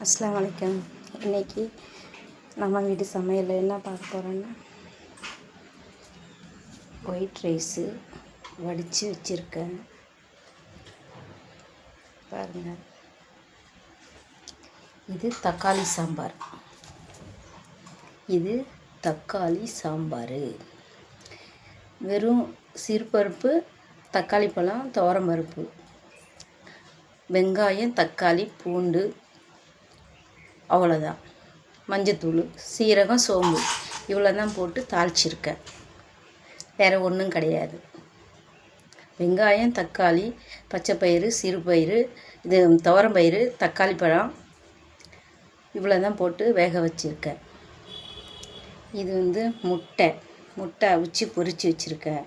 அஸ்ஸலாமு அலைக்கும். இன்றைக்கி நம்ம வீட்டு சமையலில் என்ன பார்க்க போகிறோன்னா, ஒயிட் ரைஸு வடித்து வச்சுருக்கேன் பாருங்கள். இது தக்காளி சாம்பார். வெறும் சிறுபருப்பு, தக்காளி பழம், துவரம்பருப்பு, வெங்காயம், தக்காளி, பூண்டு, அவ்வளோதான். மஞ்சத்தூள், சீரகம், சோம்பு இவ்வளோ தான் போட்டு தாளிச்சிருக்கேன். வேறு ஒன்றும் கிடையாது. வெங்காயம், தக்காளி, பச்சைப்பயிறு, சிறுபயிறு, இது துவரம்பயிறு, தக்காளி பழம் இவ்வளோ தான் போட்டு வேக வச்சுருக்கேன். இது முட்டை அவிச்சு பொரித்து வச்சுருக்கேன்.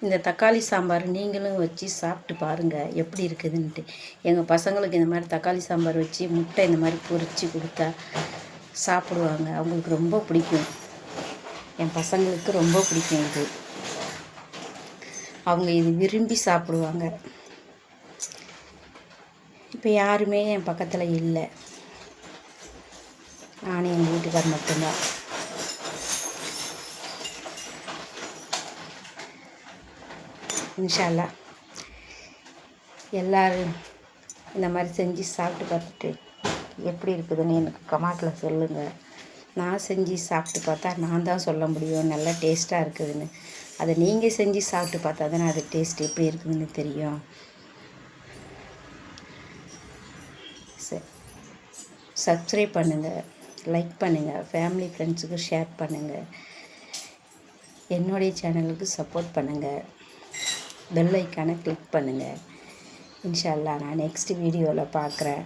இந்த தக்காளி சாம்பார் நீங்களும் வச்சு சாப்பிட்டு பாருங்கள் எப்படி இருக்குதுன்ட்டு. எங்கள் பசங்களுக்கு இந்த மாதிரி தக்காளி சாம்பார் வச்சு முட்டை இந்த மாதிரி பொரித்து கொடுத்தா சாப்பிடுவாங்க. அவங்களுக்கு ரொம்ப பிடிக்கும். என் பசங்களுக்கு ரொம்ப பிடிக்கும் இது. அவங்க இது விரும்பி சாப்பிடுவாங்க. இப்போ யாருமே என் பக்கத்தில் இல்லை. நானும் எங்கள் வீட்டுக்கார் மட்டும்தான். இன்ஷா அல்லாஹ் எல்லோரும் இந்த மாதிரி செஞ்சு சாப்பிட்டு பார்த்துட்டு எப்படி இருக்குதுன்னு எனக்கு கமெண்ட்டில் சொல்லுங்கள். நான் செஞ்சு சாப்பிட்டு பார்த்தா நான் தான் சொல்ல முடியும் நல்லா டேஸ்ட்டாக இருக்குதுன்னு. அதை நீங்கள் செஞ்சு சாப்பிட்டு பார்த்தா தானே அது டேஸ்ட் எப்படி இருக்குதுன்னு தெரியும். சப்ஸ்கிரைப் பண்ணுங்கள், லைக் பண்ணுங்கள், ஃபேமிலி ஃப்ரெண்ட்ஸுக்கு ஷேர் பண்ணுங்கள். என்னுடைய சேனலுக்கு சப்போர்ட் பண்ணுங்கள். பெல் ஐக்கானை கிளிக் பண்ணுங்கள். இன்ஷா அல்லாஹ் நான் நெக்ஸ்ட் வீடியோவில் பார்க்குறேன்.